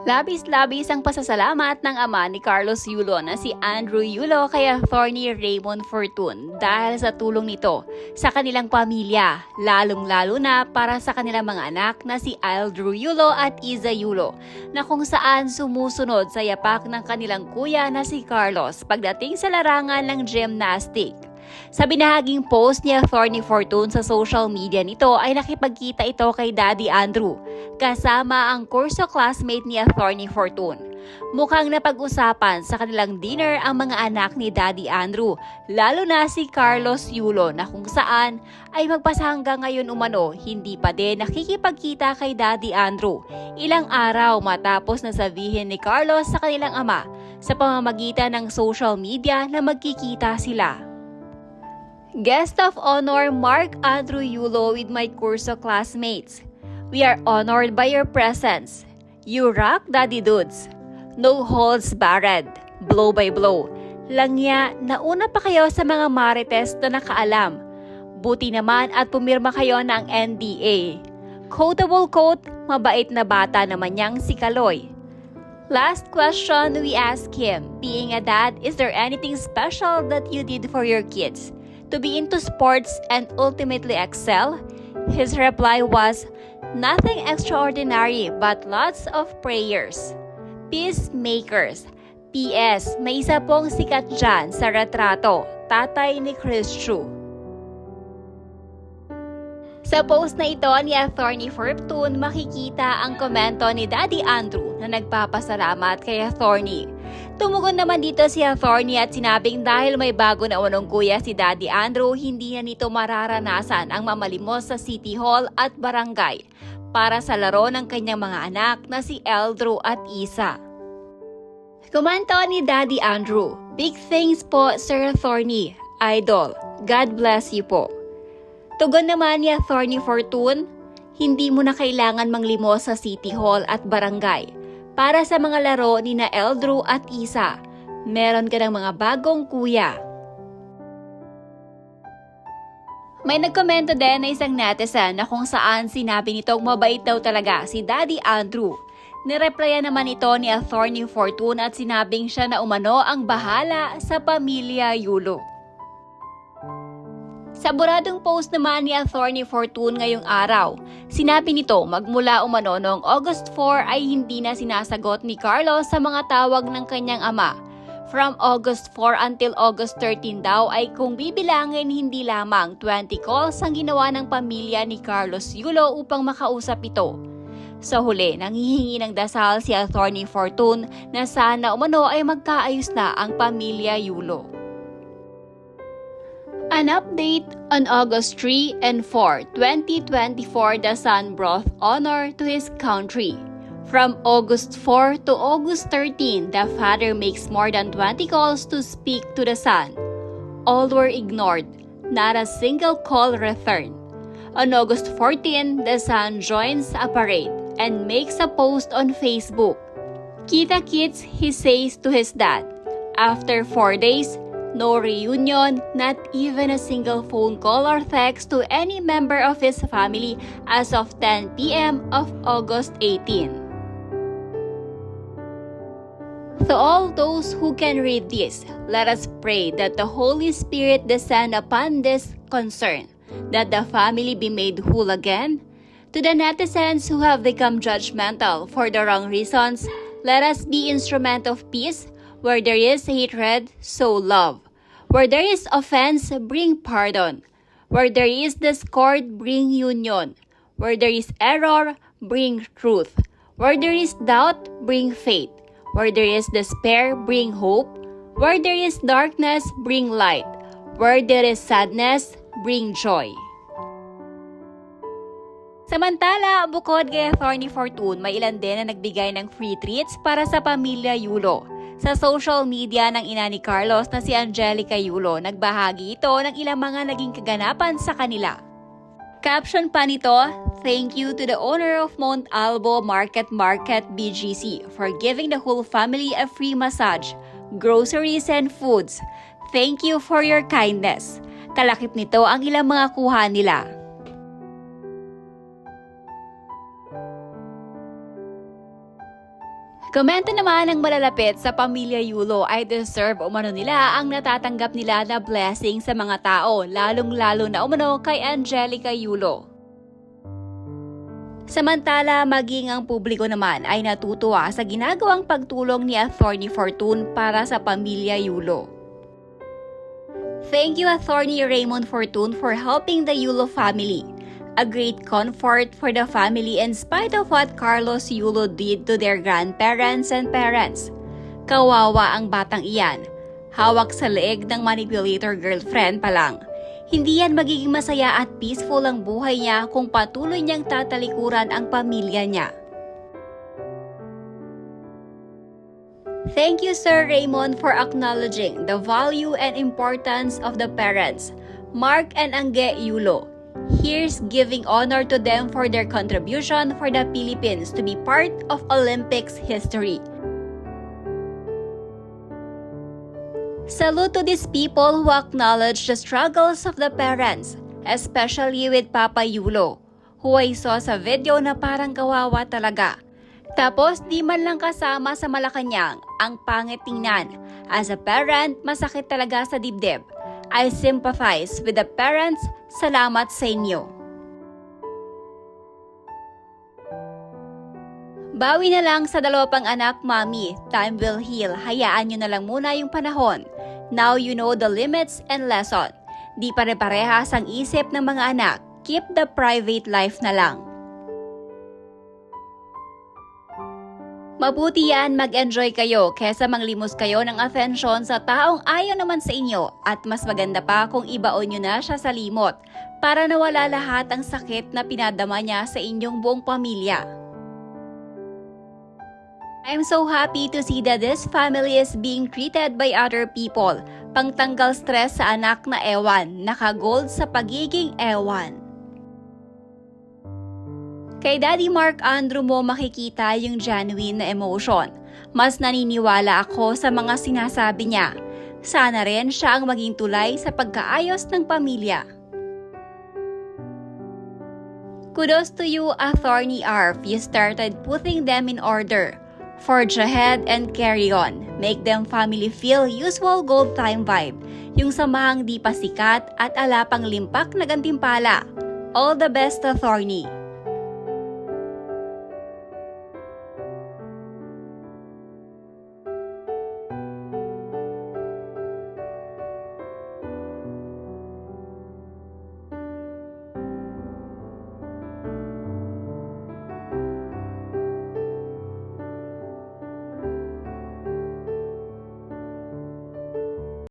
Labis-labis ang pasasalamat ng ama ni Carlos Yulo na si Andrew Yulo kay Attorney Raymond Fortun dahil sa tulong nito sa kanilang pamilya, lalong-lalo na para sa kanilang mga anak na si Aldrew Yulo at Iza Yulo, na kung saan sumusunod sa yapak ng kanilang kuya na si Carlos pagdating sa larangan ng gymnastic. Sa binahaging post ni Attorney Fortun sa social media nito ay nakipagkita ito kay Daddy Andrew, kasama ang kurso classmate ni Attorney Fortun. Mukhang napag-usapan sa kanilang dinner ang mga anak ni Daddy Andrew, lalo na si Carlos Yulo na kung saan ay magpasahanggang ngayon umano hindi pa din nakikipagkita kay Daddy Andrew. Ilang araw matapos na sabihin ni Carlos sa kanilang ama sa pamamagitan ng social media na magkikita sila. Guest of Honor Mark Andrew Yulo with my kurso classmates. We are honored by your presence. You rock, Daddy Dudes. No holds barred. Blow by blow. Langya, nauna pa kayo sa mga marites na nakaalam. Buti naman at pumirma kayo ng NDA. Quotable quote, mabait na bata naman niyang si Kaloy. Last question we asked him, being a dad, is there anything special that you did for your kids to be into sports and ultimately excel? His reply was, nothing extraordinary but lots of prayers. Peacemakers. P.S. May isa pong sikat dyan sa retrato, tatay ni Chris Chu. Sa post na ito ni Attorney Fortun, makikita ang komento ni Daddy Andrew na nagpapasalamat kay Attorney. Tumugon naman dito si Attorney at sinabing dahil may bago na unong kuya si Daddy Andrew, hindi na nito mararanasan ang mamalimos sa City Hall at Barangay para sa laro ng kanyang mga anak na si Aldrew at Isa. Komento ni Daddy Andrew, big thanks po Sir Attorney, Idol, God bless you po. Tugon naman ni Attorney Fortun, hindi mo na kailangan manglimos sa City Hall at Barangay. Para sa mga laro ni na Aldrew at Isa, meron ka ng mga bagong kuya. May nagkomento din na isang netizen na kung saan sinabi nitong mabait daw talaga si Daddy Andrew. Nireplyan naman ito ni Attorney Fortun at sinabing siya na umano ang bahala sa pamilya Yulo. Sa buradong post naman ni Attorney Fortun ngayong araw, sinabi nito magmula umano noong August 4 ay hindi na sinasagot ni Carlos sa mga tawag ng kanyang ama. From August 4 until August 13 daw ay kung bibilangin hindi lamang 20 calls ang ginawa ng pamilya ni Carlos Yulo upang makausap ito. Sa huli, nanghihingi ng dasal si Attorney Fortun na sana umano ay magkaayos na ang pamilya Yulo. An update on August 3 and 4, 2024, the son brought honor to his country. From August 4 to August 13, the father makes more than 20 calls to speak to the son. All were ignored, not a single call returned. On August 14, the son joins a parade and makes a post on Facebook. Kita kits, he says to his dad. After 4 days, no reunion, not even a single phone call or text to any member of his family as of 10 p.m. of August 18. To all those who can read this, let us pray that the Holy Spirit descend upon this concern, that the family be made whole again. To the netizens who have become judgmental for the wrong reasons, let us be instrument of peace. Where there is hatred, sow love. Where there is offense, bring pardon. Where there is discord, bring union. Where there is error, bring truth. Where there is doubt, bring faith. Where there is despair, bring hope. Where there is darkness, bring light. Where there is sadness, bring joy. Samantala, bukod kay Attorney Fortun, may ilan din na nagbigay ng free treats para sa pamilya Yulo. Sa social media ng ina ni Carlos na si Angelica Yulo, nagbahagi ito ng ilang mga naging kaganapan sa kanila. Caption pa nito, thank you to the owner of Mount Albo Market BGC for giving the whole family a free massage, groceries and foods. Thank you for your kindness. Kalakip nito ang ilang mga kuha nila. Komento naman ng malalapit sa pamilya Yulo ay deserve umano nila ang natatanggap nila na blessing sa mga tao, lalong-lalo na umano kay Angelica Yulo. Samantala, maging ang publiko naman ay natutuwa sa ginagawang pagtulong ni Atty. Fortune para sa pamilya Yulo. Thank you Atty. Raymond Fortune for helping the Yulo family. A great comfort for the family in spite of what Carlos Yulo did to their grandparents and parents. Kawawa ang batang iyan. Hawak sa leeg ng manipulator girlfriend pa lang. Hindi yan magiging masaya at peaceful ang buhay niya kung patuloy niyang tatalikuran ang pamilya niya. Thank you Sir Raymond for acknowledging the value and importance of the parents, Mark and Angge Yulo. Here's giving honor to them for their contribution for the Philippines to be part of Olympics history. Salute to these people who acknowledge the struggles of the parents, especially with Papa Yulo, who I saw sa video na parang kawawa talaga. Tapos di man lang kasama sa Malacanang, ang pangit tingnan. As a parent, masakit talaga sa dibdib. I sympathize with the parents. Salamat sa inyo. Bawi na lang sa dalawa pang anak, Mami. Time will heal. Hayaan nyo na lang muna yung panahon. Now you know the limits and lesson. Di pare-parehas ang isip ng mga anak. Keep the private life na lang. Mabuti yan, mag-enjoy kayo kesa manglimos kayo ng atensyon sa taong ayaw naman sa inyo at mas maganda pa kung ibaon nyo na siya sa limot para nawala lahat ang sakit na pinadama niya sa inyong buong pamilya. I'm so happy to see that this family is being treated by other people. Pangtanggal stress sa anak na ewan, naka-gold sa pagiging ewan. Kay Daddy Mark Andrew mo makikita yung genuine na emotion. Mas naniniwala ako sa mga sinasabi niya. Sana rin siya ang maging tulay sa pagkaayos ng pamilya. Kudos to you, Atty. Arf. You started putting them in order. Forge ahead and carry on. Make them family feel usual gold time vibe. Yung samahang di pa sikat at ala pang limpak na gantimpala. All the best, Atty.